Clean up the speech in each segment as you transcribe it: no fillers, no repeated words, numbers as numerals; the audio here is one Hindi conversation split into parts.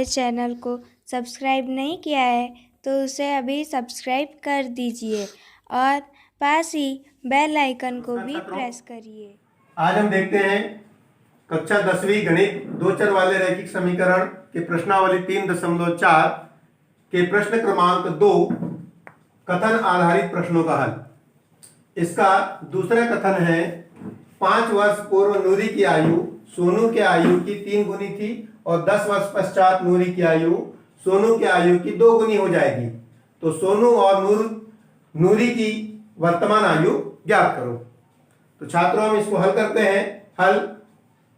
हमारे चैनल को सब्सक्राइब नहीं किया है तो उसे अभी सब्सक्राइब कर दीजिए और पास ही बेल आइकन को भी प्रेस करिए। आज हम देखते हैं कक्षा 10वीं गणित दो चर वाले रैखिक समीकरण के प्रश्नावली 3.4 के प्रश्न क्रमांक 2 कथन आधारित प्रश्नों का हल। इसका दूसरा कथन है 5 वर्ष पूर्व नूरी की आयु सोनू के आयु की 3 गुनी थी और 10 वर्ष पश्चात नूरी की आयु सोनू के आयु की 2 गुनी हो जाएगी। तो सोनू और नूरी की वर्तमान आयु ज्ञात करो। तो छात्रों हम इसको हल करते हैं। हल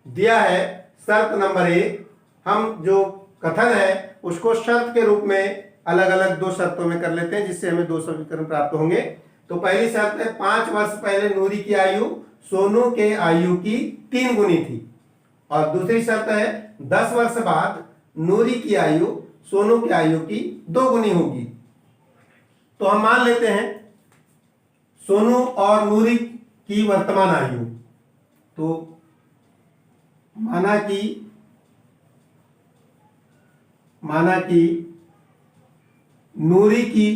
दिया है शर्त नंबर 1। हम जो कथन है उसको शर्त के रूप में अलग अलग 2 शर्तों में कर लेते हैं जिससे हमें 2 समीकरण प्राप्त होंगे। तो पहली शर्त है 5 वर्ष पहले नूरी की आयु सोनू के आयु की 3 गुनी थी और दूसरी शर्त है 10 वर्ष बाद नूरी की आयु सोनू की आयु की 2 गुनी होगी। तो हम मान लेते हैं सोनू और नूरी की वर्तमान आयु। तो माना कि नूरी की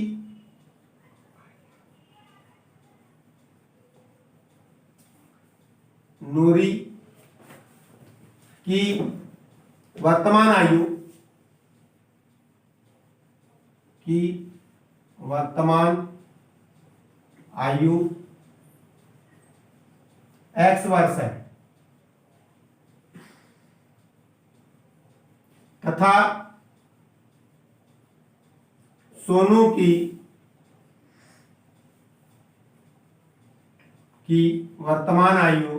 वर्तमान आयु x वर्ष है तथा सोनू की वर्तमान आयु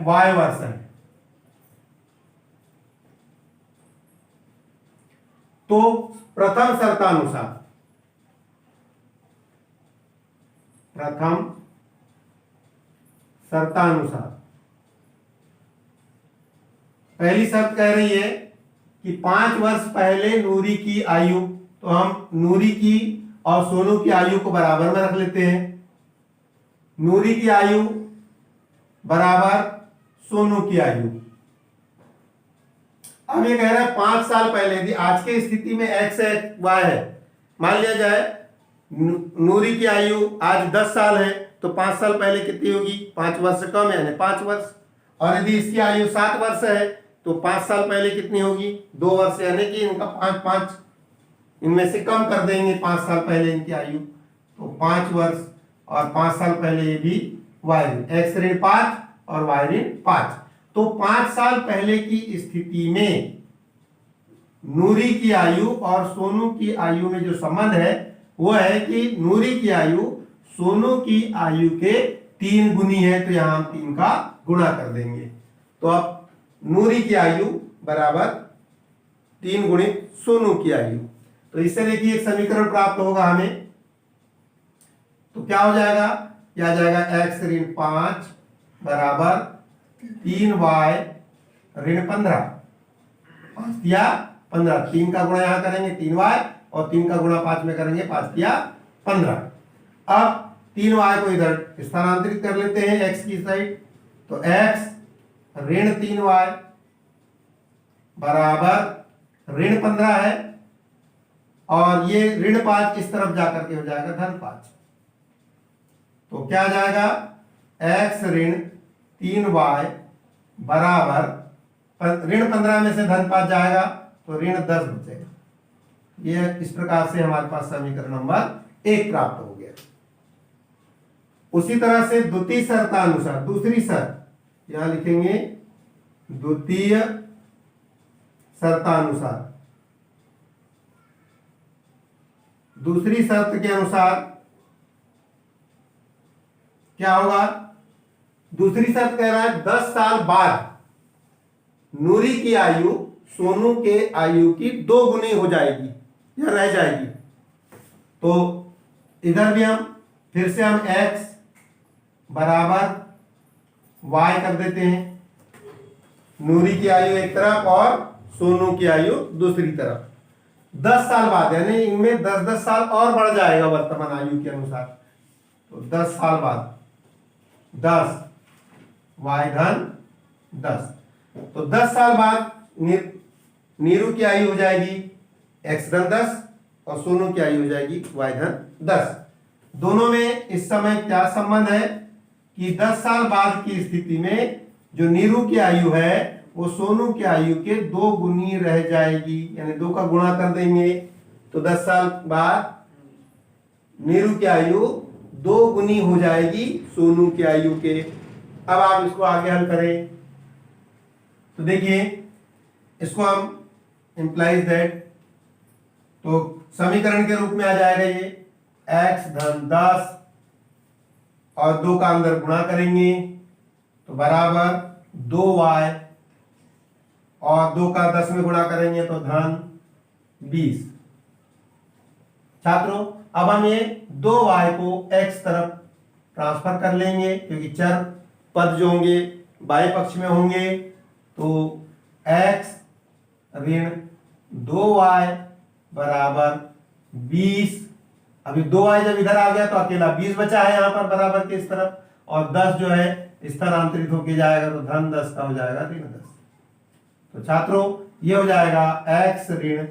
y वर्ष है। तो प्रथम शर्तानुसार पहली शर्त कह रही है कि 5 वर्ष पहले नूरी की आयु, तो हम नूरी की और सोनू की आयु को बराबर में रख लेते हैं। नूरी की आयु बराबर सोनू की आयु। अब ये कह रहा है 5 साल पहले, यदि आज की स्थिति में x है y है, मान लिया जाए नूरी की आयु आज 10 साल है तो 5 साल पहले कितनी होगी? 5 वर्ष से कम यानी 5 वर्ष। और यदि इसकी आयु 7 वर्ष है तो 5 साल पहले कितनी होगी? 2 वर्ष, यानी कि इनका 5 इनमें से कम कर देंगे 5 साल पहले इनकी आयु, तो 5 वर्ष और 5 साल पहले ये भी y x ऋण 5 और y ऋण 5। तो 5 साल पहले की स्थिति में नूरी की आयु और सोनू की आयु में जो संबंध है वो है कि नूरी की आयु सोनू की आयु के 3 गुनी है, तो यहां हम 3 का गुणा कर देंगे। तो अब नूरी की आयु बराबर 3 गुणित सोनू की आयु। तो इससे देखिए एक समीकरण प्राप्त होगा हमें। तो क्या हो जाएगा? यह आ जाएगा x ऋण 5 बराबर 3y ऋण 15। 5 या 15, 3 का गुणा यहां करेंगे 3y और 3 का गुणा 5 में करेंगे 5 या 15। अब 3y को इधर स्थानांतरित कर लेते हैं x की साइड। तो x ऋण 3y बराबर ऋण 15 है और ये ऋण 5 इस तरफ जाकर के हो जाएगा धन 5। तो क्या आ जाएगा? x ऋण 3y बराबर ऋण 15 में से धन 5 जाएगा तो ऋण 10 बचेगा। ये इस प्रकार से हमारे पास समीकरण नंबर 1 प्राप्त हो गया। उसी तरह से द्वितीय शर्तानुसार दूसरी शर्त यहां लिखेंगे। द्वितीय शर्तानुसार दूसरी शर्त के अनुसार क्या होगा? दूसरी शर्त कह रहा है 10 साल बाद नूरी की आयु सोनू के आयु की 2 गुनी हो जाएगी या रह जाएगी। तो इधर भी हम फिर से हम x बराबर y कर देते हैं। नूरी की आयु एक तरफ और सोनू की आयु दूसरी तरफ। 10 साल बाद यानी इनमें 10-10 साल और बढ़ जाएगा वर्तमान आयु के अनुसार। तो 10 साल बाद 10 y धन 10। तो 10 साल बाद नीरू की आयु हो जाएगी x धन 10 और सोनू की आयु हो जाएगी y धन 10। दोनों में इस समय क्या संबंध है कि 10 साल बाद की स्थिति में जो नीरू की आयु है वो सोनू की आयु के 2 गुनी रह जाएगी, यानी 2 का गुणा कर देंगे तो 10 साल बाद नीरू की आयु 2 गुनी हो जाएगी सोनू की आयु के। अब आप इसको आगे हल करें तो देखिए इसको हम इंप्लाइज दैट, तो समीकरण के रूप में आ जाएगा ये x धन 10 और 2 का अंदर गुणा करेंगे तो बराबर 2y और 2 का 10 में गुणा करेंगे तो धन 20। छात्रों अब हम ये 2y को x तरफ ट्रांसफर कर लेंगे क्योंकि चर पद जो होंगे बाएं पक्ष में होंगे, तो x ऋण 2y बराबर 20। अभी 2y जब इधर आ गया तो अकेला 20 बचा है यहाँ पर बराबर के इस तरफ, और 10 जो है स्थानांतरित होके जाएगा तो धन 10 का हो जाएगा ऋण 10। तो छात्रों ये हो जाएगा x ऋण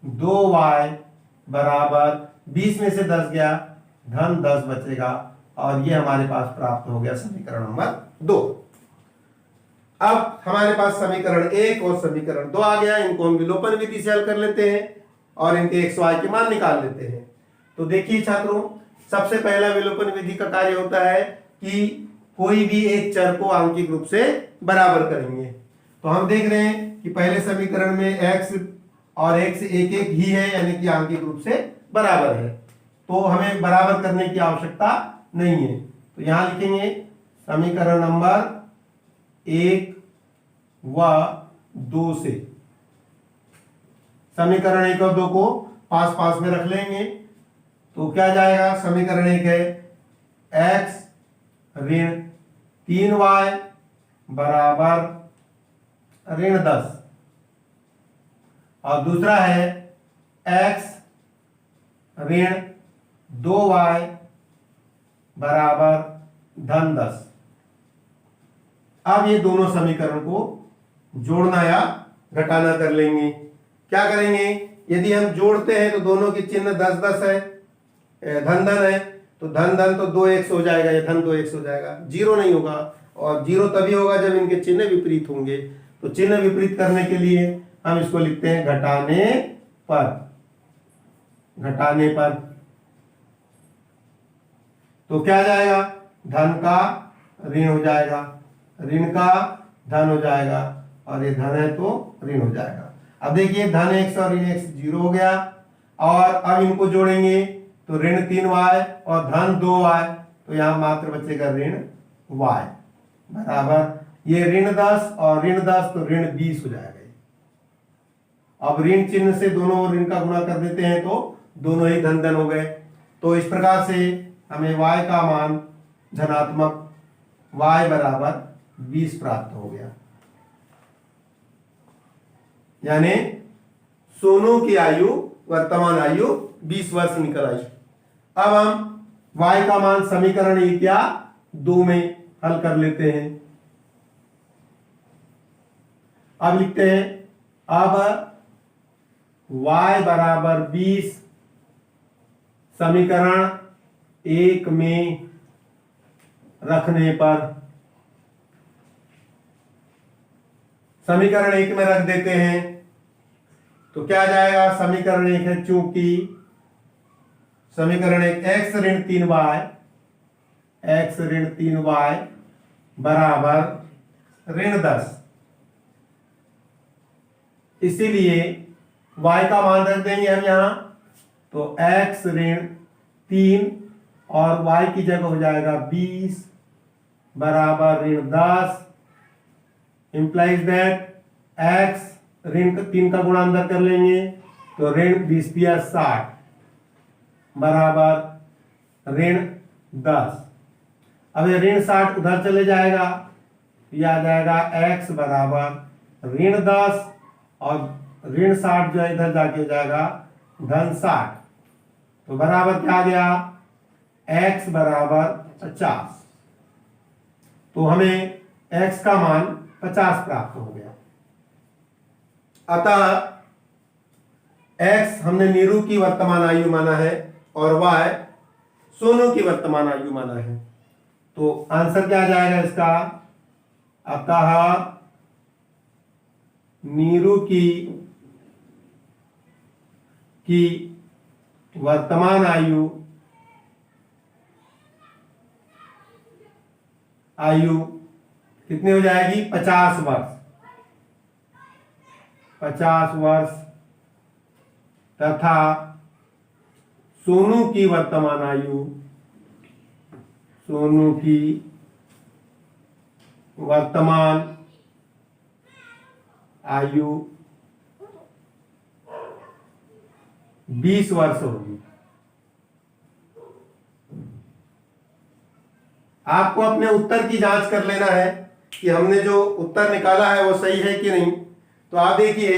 2y बराबर 20 में से 10 गया धन 10 बचेगा, और ये हमारे पास प्राप्त हो गया समीकरण नंबर 2। अब हमारे पास समीकरण 1 और समीकरण 2 आ गया, इनको हम विलोपन विधि से हल कर लेते हैं और इनके x y के मान निकाल लेते हैं। तो देखिए छात्रों सबसे पहला विलोपन विधि का कार्य होता है कि कोई भी एक चर को आंशिक रूप से बराबर करेंगे। तो हम देख रहे हैं कि पहले समीकरण में x और x एक एक ही है, यानी कि आंशिक रूप से बराबर है, तो हमें बराबर करने की आवश्यकता नहीं है। तो यहां लिखेंगे समीकरण नंबर 1 व 2 से, समीकरण 1 और 2 को पास पास में रख लेंगे तो क्या जाएगा, समीकरण 1 है x ऋण 3y बराबर ऋण 10 और दूसरा है x ऋण 2y बराबर धन 10। अब ये दोनों समीकरण को जोड़ना या घटाना कर लेंगे। क्या करेंगे, यदि हम जोड़ते हैं तो दोनों के चिन्ह 10 10 है, धन धन है, तो धन धन तो 2x हो जाएगा, ये धन 2x हो जाएगा, जीरो नहीं होगा, और जीरो तभी होगा जब इनके चिन्ह विपरीत होंगे। तो चिन्ह विपरीत करने के लिए हम इसको लिखते हैं घटाने पर, घटाने पर। तो क्या जाएगा, धन का ऋण हो जाएगा, ऋण का धन हो जाएगा, और ये धन है तो ऋण हो जाएगा। अब देखिए धन x और ऋण x जीरो हो गया, और अब इनको जोड़ेंगे तो ऋण 3y और धन 2y, तो यहां मात्र बचेगा ऋण y बराबर ये ऋण 10 और ऋण 10 तो ऋण 20 हो जाएगा। अब ऋण चिन्ह से दोनों ऋण का गुणा कर देते हैं तो दोनों ही धन धन हो गए। तो इस प्रकार से हमें y का मान धनात्मक y बराबर 20 प्राप्त हो गया, यानी सोनू की आयु वर्तमान आयु 20 वर्ष निकल आई। अब हम y का मान समीकरण 1 या 2 में हल कर लेते हैं। अब लिखते हैं, अब y बराबर 20 समीकरण 1 में रखने पर, समीकरण 1 में रख देते हैं तो क्या जाएगा, समीकरण 1 है चूंकि समीकरण 1 x ऋण 3y, x ऋण 3y बराबर ऋण 10, इसीलिए y का मान रख देंगे हम यहां, तो x ऋण 3 और y की जगह हो जाएगा 20 बराबर ऋण 10, इंप्लाइज दैट x ऋण 3 का गुणा अंदर कर लेंगे तो ऋण 20 पिया 60 बराबर ऋण 10। अब ये ऋण 60 उधर चले जाएगा, यह आ जाएगा x बराबर ऋण 10 और ऋण 60 जो है इधर जाके हो जाएगा धन 60, तो बराबर क्या आ गया, x बराबर 50। तो हमें x का मान 50 प्राप्त हो गया। अतः x हमने नीरू की वर्तमान आयु माना है और y सोनू की वर्तमान आयु माना है। तो आंसर क्या आ जाएगा इसका? अतः नीरू की वर्तमान आयु कितनी हो जाएगी? 50 वर्ष। 50 वर्ष तथा सोनू की वर्तमान आयु 20 वर्ष होगी। आपको अपने उत्तर की जांच कर लेना है कि हमने जो उत्तर निकाला है वो सही है कि नहीं। तो आप देखिए,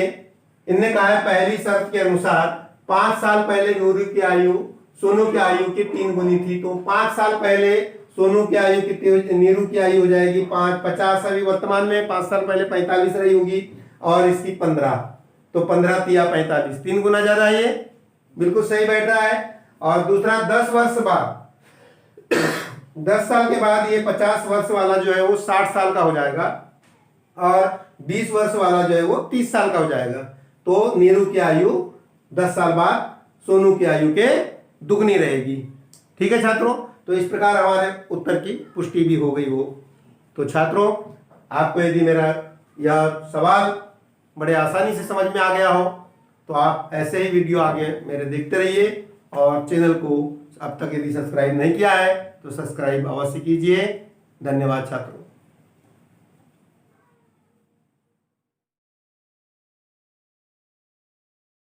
इनने कहा है पहली शर्त के अनुसार 5 साल पहले नूरू की आयु सोनू की आयु की 3 गुनी थी। तो 5 साल पहले सोनू की आयु कितनी, नीरू की आयु हो जाएगी 50। अभी वर्तमान में 5 साल पहले 45 रही होगी और इसकी 15। तो 15 तिया 45, 3 गुना ज्यादा है, ये बिल्कुल सही बैठ रहा है। और दूसरा 10 वर्ष बाद, 10 साल के बाद ये 50 वर्ष वाला जो है वो 60 साल का हो जाएगा और 20 वर्ष वाला जो है वो 30 साल का हो जाएगा। तो नीरू की आयु 10 साल बाद सोनू की आयु के दुगनी रहेगी। ठीक है छात्रों, तो इस प्रकार हमारे उत्तर की पुष्टि भी हो गई हो। तो छात्रों, आपको यदि मेरा यह सवाल बड़े आसानी से समझ में आ गया हो तो आप ऐसे ही वीडियो आगे मेरे देखते रहिए और चैनल को अब तक यदि सब्सक्राइब नहीं किया है तो सब्सक्राइब अवश्य कीजिए। धन्यवाद छात्रों।